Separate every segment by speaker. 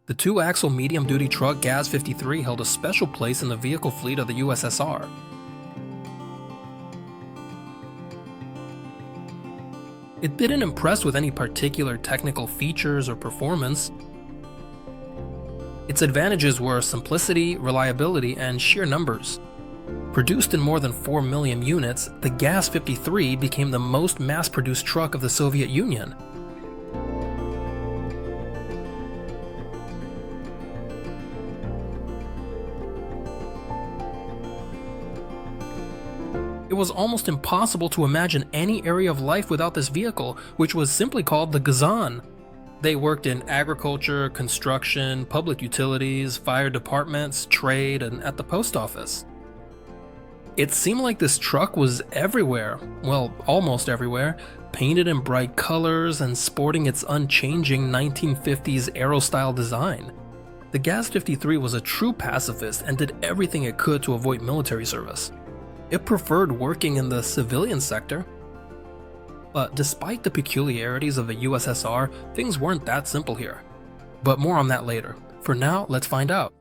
Speaker 1: The two-axle medium-duty truck Gaz 53 held a special place in the vehicle fleet of the USSR. It didn't impress with any particular technical features or performance. Its advantages were simplicity, reliability, and sheer numbers. Produced in more than 4 million units, the Gaz 53 became the most mass-produced truck of the Soviet Union. It was almost impossible to imagine any area of life without this vehicle, which was simply called the Gazan. They worked in agriculture, construction, public utilities, fire departments, trade, and at the post office. It seemed like this truck was everywhere, well, almost everywhere, painted in bright colors and sporting its unchanging 1950s aero-style design. The Gaz 53 was a true pacifist and did everything it could to avoid military service. It preferred working in the civilian sector. But despite the peculiarities of the USSR, things weren't that simple here. But more on that later. For now, let's find out.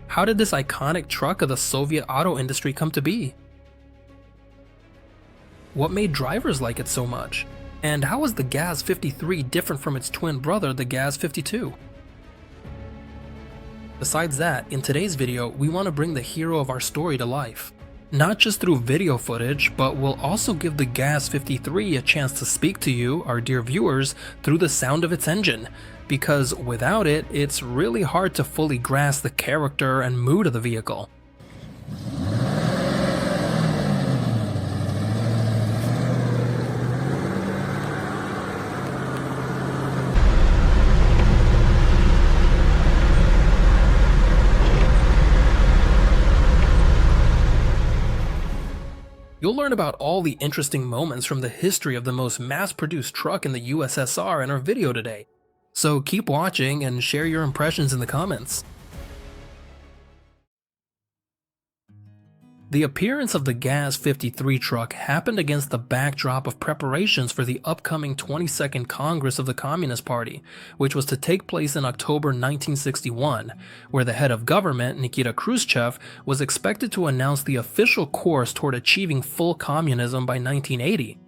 Speaker 1: How did this iconic truck of the Soviet auto industry come to be? What made drivers like it so much? And how was the Gaz 53 different from its twin brother, the Gaz 52? Besides that, in today's video, we want to bring the hero of our story to life. Not just through video footage, but we'll also give the Gaz 53 a chance to speak to you, our dear viewers, through the sound of its engine, because without it, it's really hard to fully grasp the character and mood of the vehicle. You'll learn about all the interesting moments from the history of the most mass-produced truck in the USSR in our video today. So keep watching and share your impressions in the comments. The appearance of the Gaz 53 truck happened against the backdrop of preparations for the upcoming 22nd Congress of the Communist Party, which was to take place in October 1961, where the head of government, Nikita Khrushchev, was expected to announce the official course toward achieving full communism by 1980.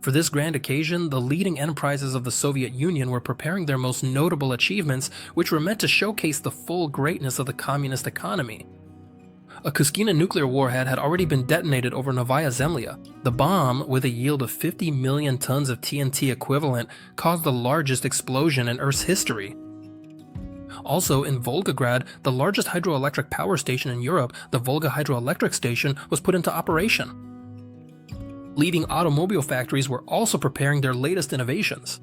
Speaker 1: For this grand occasion, the leading enterprises of the Soviet Union were preparing their most notable achievements, which were meant to showcase the full greatness of the communist economy. A Kuskina nuclear warhead had already been detonated over Novaya Zemlya. The bomb, with a yield of 50 million tons of TNT equivalent, caused the largest explosion in Earth's history. Also, in Volgograd, the largest hydroelectric power station in Europe, the Volga Hydroelectric Station, was put into operation. Leading automobile factories were also preparing their latest innovations.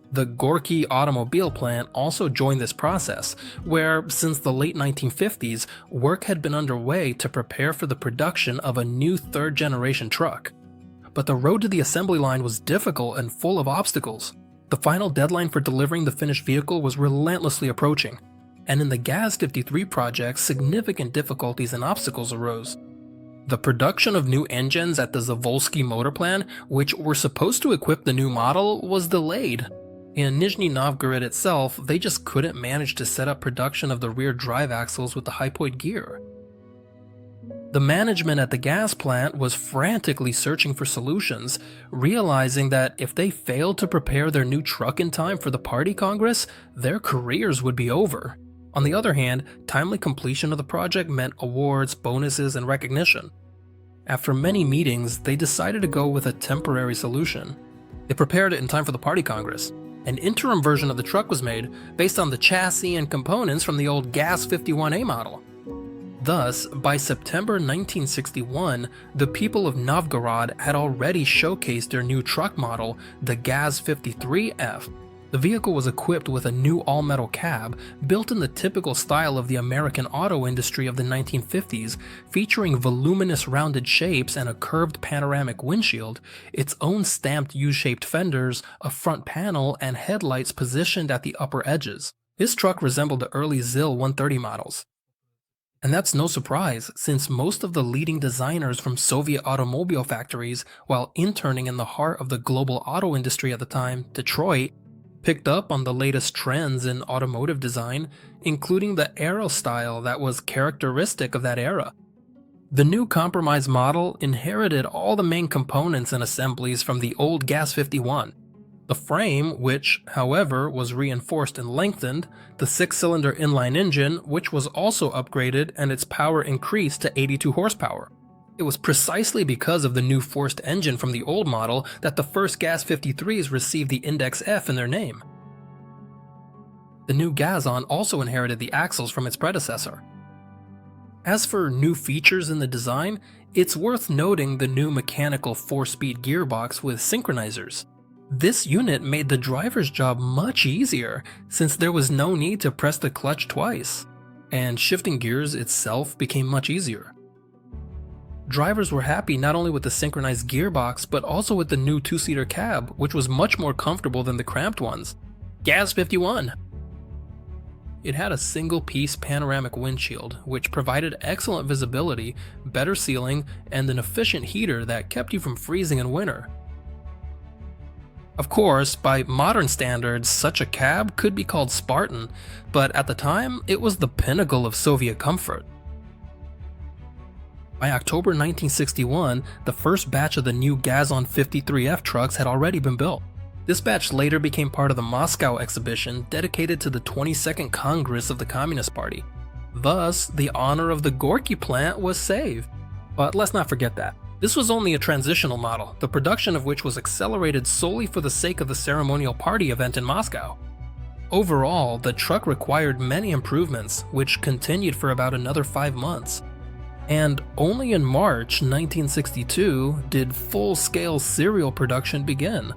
Speaker 1: The Gorky automobile plant also joined this process, where, since the late 1950s, work had been underway to prepare for the production of a new third-generation truck. But the road to the assembly line was difficult and full of obstacles. The final deadline for delivering the finished vehicle was relentlessly approaching, and in the Gaz 53 project, significant difficulties and obstacles arose. The production of new engines at the Zavolsky motor plant, which were supposed to equip the new model, was delayed. In Nizhny Novgorod itself, they just couldn't manage to set up production of the rear drive axles with the hypoid gear. The management at the gas plant was frantically searching for solutions, realizing that if they failed to prepare their new truck in time for the party congress, their careers would be over. On the other hand, timely completion of the project meant awards, bonuses, and recognition. After many meetings, they decided to go with a temporary solution. They prepared it in time for the party congress. An interim version of the truck was made based on the chassis and components from the old Gaz 51A model. Thus, by September 1961, the people of Novgorod had already showcased their new truck model, the Gaz 53F. The vehicle was equipped with a new all-metal cab, built in the typical style of the American auto industry of the 1950s, featuring voluminous rounded shapes and a curved panoramic windshield, its own stamped U-shaped fenders, a front panel, and headlights positioned at the upper edges. This truck resembled the early ZIL 130 models. And that's no surprise, since most of the leading designers from Soviet automobile factories, while interning in the heart of the global auto industry at the time, Detroit, picked up on the latest trends in automotive design, including the aero style that was characteristic of that era. The new compromise model inherited all the main components and assemblies from the old Gas 51. The frame, which, however, was reinforced and lengthened, the 6-cylinder inline engine, which was also upgraded and its power increased to 82 horsepower. It was precisely because of the new forced engine from the old model that the first Gas 53s received the index F in their name. The new Gazon also inherited the axles from its predecessor. As for new features in the design, it's worth noting the new mechanical 4-speed gearbox with synchronizers. This unit made the driver's job much easier since there was no need to press the clutch twice, and shifting gears itself became much easier. Drivers were happy not only with the synchronized gearbox but also with the new 2-seater cab, which was much more comfortable than the cramped ones. Gas 51! It had a single-piece panoramic windshield, which provided excellent visibility, better sealing, and an efficient heater that kept you from freezing in winter. Of course, by modern standards, such a cab could be called Spartan, but at the time, it was the pinnacle of Soviet comfort. By October 1961, the first batch of the new Gazon 53F trucks had already been built. This batch later became part of the Moscow exhibition dedicated to the 22nd Congress of the Communist Party. Thus, the honor of the Gorky plant was saved. But let's not forget that. This was only a transitional model, the production of which was accelerated solely for the sake of the ceremonial party event in Moscow. Overall, the truck required many improvements, which continued for about another 5 months. And only in March 1962 did full-scale serial production begin.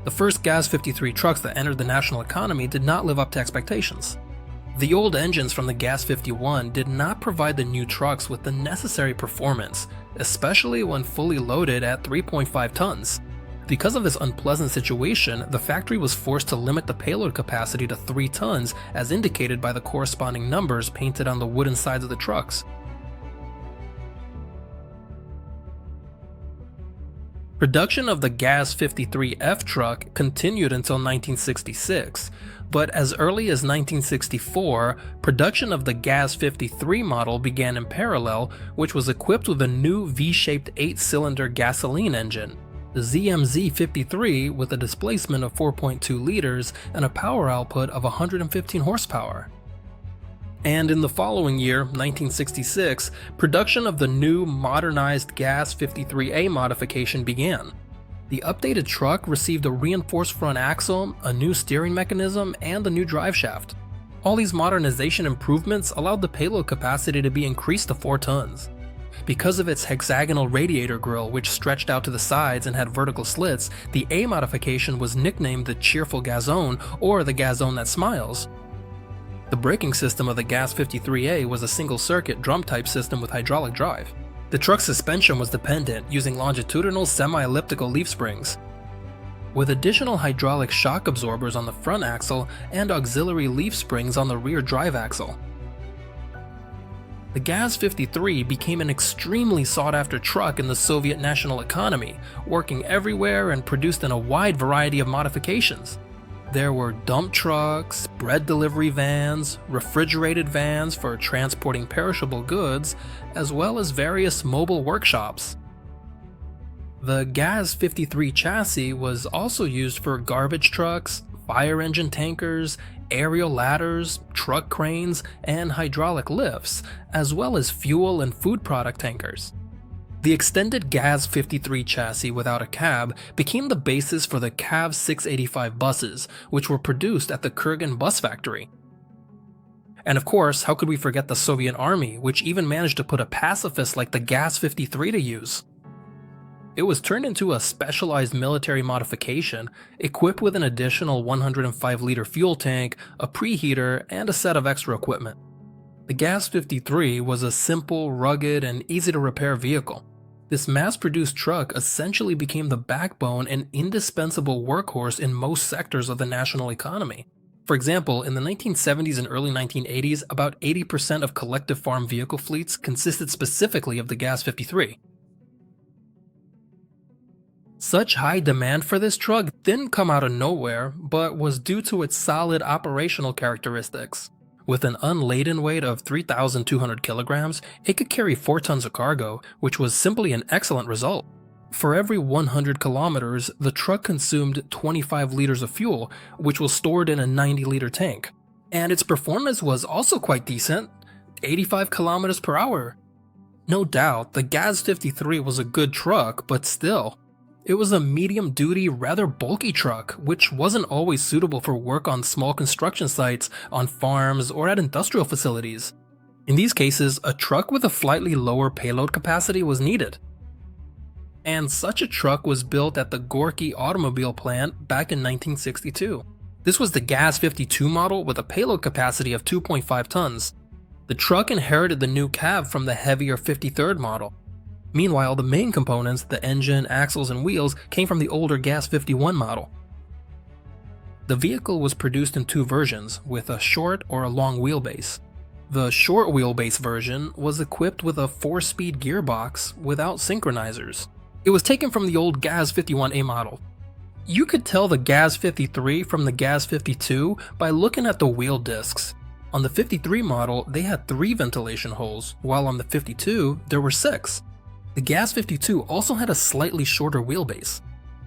Speaker 1: The first Gaz 53 trucks that entered the national economy did not live up to expectations. The old engines from the Gas 51 did not provide the new trucks with the necessary performance, especially when fully loaded at 3.5 tons. Because of this unpleasant situation, the factory was forced to limit the payload capacity to 3 tons as indicated by the corresponding numbers painted on the wooden sides of the trucks. Production of the Gas 53F truck continued until 1966, but as early as 1964, production of the Gaz 53 model began in parallel, which was equipped with a new V-shaped 8-cylinder gasoline engine, the ZMZ53, with a displacement of 4.2 liters and a power output of 115 horsepower. And in the following year, 1966, production of the new modernized Gas 53A modification began. The updated truck received a reinforced front axle, a new steering mechanism, and a new drive shaft. All these modernization improvements allowed the payload capacity to be increased to 4 tons. Because of its hexagonal radiator grille, which stretched out to the sides and had vertical slits, the A modification was nicknamed the Cheerful Gazon, or the Gazon that smiles. The braking system of the Gas 53A was a single-circuit drum-type system with hydraulic drive. The truck's suspension was dependent, using longitudinal semi-elliptical leaf springs, with additional hydraulic shock absorbers on the front axle and auxiliary leaf springs on the rear drive axle. The Gaz 53 became an extremely sought-after truck in the Soviet national economy, working everywhere and produced in a wide variety of modifications. There were dump trucks, bread delivery vans, refrigerated vans for transporting perishable goods, as well as various mobile workshops. The Gaz 53 chassis was also used for garbage trucks, fire engine tankers, aerial ladders, truck cranes, and hydraulic lifts, as well as fuel and food product tankers. The extended Gaz 53 chassis without a cab became the basis for the Cav 685 buses, which were produced at the Kurgan bus factory. And of course, how could we forget the Soviet Army, which even managed to put a pacifist like the Gaz 53 to use? It was turned into a specialized military modification, equipped with an additional 105-liter fuel tank, a preheater, and a set of extra equipment. The Gaz 53 was a simple, rugged, and easy-to-repair vehicle. This mass-produced truck essentially became the backbone and indispensable workhorse in most sectors of the national economy. For example, in the 1970s and early 1980s, about 80% of collective farm vehicle fleets consisted specifically of the Gaz 53. Such high demand for this truck didn't come out of nowhere, but was due to its solid operational characteristics. With an unladen weight of 3,200 kilograms, it could carry 4 tons of cargo, which was simply an excellent result. For every 100 kilometers, the truck consumed 25 liters of fuel, which was stored in a 90-liter tank. And its performance was also quite decent, 85 kilometers per hour. No doubt, the Gaz 53 was a good truck, but still. It was a medium-duty, rather bulky truck, which wasn't always suitable for work on small construction sites, on farms, or at industrial facilities. In these cases, a truck with a slightly lower payload capacity was needed. And such a truck was built at the Gorky automobile plant back in 1962. This was the Gaz 52 model with a payload capacity of 2.5 tons. The truck inherited the new cab from the heavier 53rd model. Meanwhile, the main components, the engine, axles, and wheels, came from the older Gaz 51 model. The vehicle was produced in 2 versions, with a short or a long wheelbase. The short wheelbase version was equipped with a 4-speed gearbox without synchronizers. It was taken from the old Gaz 51A model. You could tell the Gaz 53 from the Gaz 52 by looking at the wheel discs. On the 53 model, they had 3 ventilation holes, while on the 52, there were 6. The Gaz 52 also had a slightly shorter wheelbase.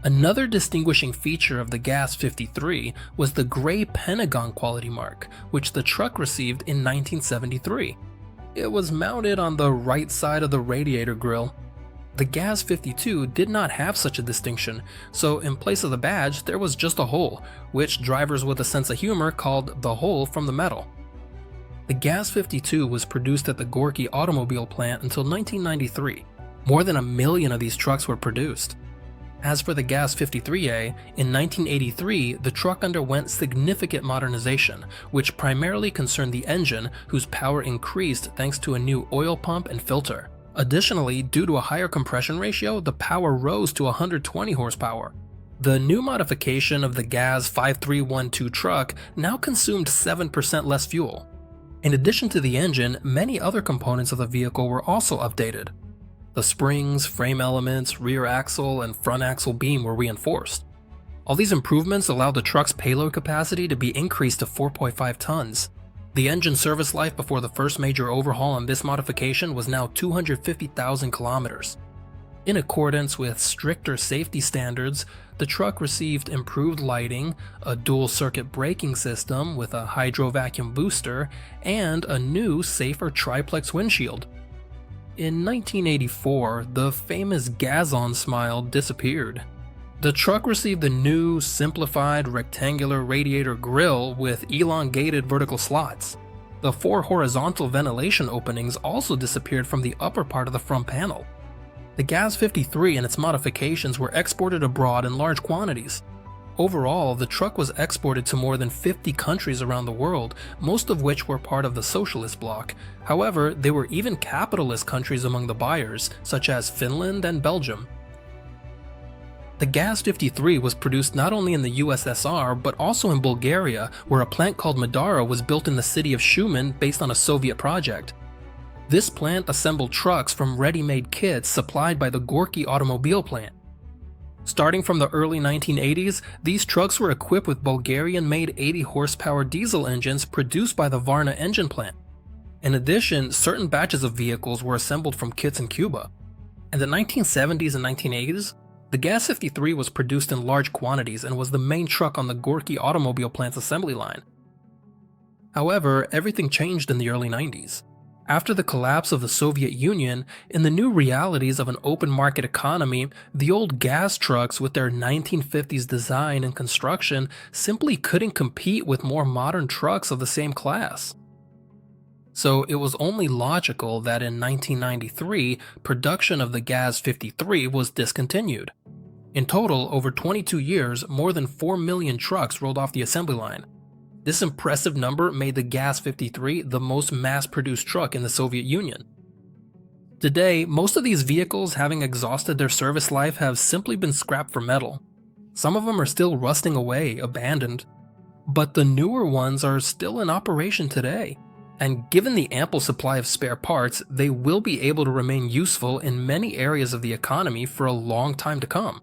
Speaker 1: Another distinguishing feature of the Gaz 53 was the gray Pentagon quality mark, which the truck received in 1973. It was mounted on the right side of the radiator grille. The Gaz 52 did not have such a distinction, so in place of the badge there was just a hole, which drivers with a sense of humor called the hole from the metal. The Gaz 52 was produced at the Gorky automobile plant until 1993. More than 1 million of these trucks were produced. As for the Gaz 53A, in 1983 the truck underwent significant modernization, which primarily concerned the engine, whose power increased thanks to a new oil pump and filter. Additionally, due to a higher compression ratio, the power rose to 120 horsepower. The new modification of the Gaz 5312 truck now consumed 7% less fuel. In addition to the engine, many other components of the vehicle were also updated. The springs, frame elements, rear axle, and front axle beam were reinforced. All these improvements allowed the truck's payload capacity to be increased to 4.5 tons. The engine service life before the first major overhaul on this modification was now 250,000 kilometers. In accordance with stricter safety standards, the truck received improved lighting, a dual-circuit braking system with a hydro-vacuum booster, and a new, safer triplex windshield. In 1984, the famous Gazon smile disappeared. The truck received a new, simplified rectangular radiator grille with elongated vertical slots. The 4 horizontal ventilation openings also disappeared from the upper part of the front panel. The Gaz 53 and its modifications were exported abroad in large quantities. Overall, the truck was exported to more than 50 countries around the world, most of which were part of the socialist bloc. However, there were even capitalist countries among the buyers, such as Finland and Belgium. The Gaz 53 was produced not only in the USSR, but also in Bulgaria, where a plant called Madara was built in the city of Shumen based on a Soviet project. This plant assembled trucks from ready-made kits supplied by the Gorky automobile plant. Starting from the early 1980s, these trucks were equipped with Bulgarian-made 80-horsepower diesel engines produced by the Varna engine plant. In addition, certain batches of vehicles were assembled from kits in Cuba. In the 1970s and 1980s, the Gaz 53 was produced in large quantities and was the main truck on the Gorky automobile plant's assembly line. However, everything changed in the early 90s. After the collapse of the Soviet Union, in the new realities of an open market economy, the old gas trucks with their 1950s design and construction simply couldn't compete with more modern trucks of the same class. So it was only logical that in 1993, production of the Gaz 53 was discontinued. In total, over 22 years, more than 4 million trucks rolled off the assembly line. This impressive number made the Gaz 53 the most mass-produced truck in the Soviet Union. Today, most of these vehicles, having exhausted their service life, have simply been scrapped for metal. Some of them are still rusting away, abandoned. But the newer ones are still in operation today. And given the ample supply of spare parts, they will be able to remain useful in many areas of the economy for a long time to come.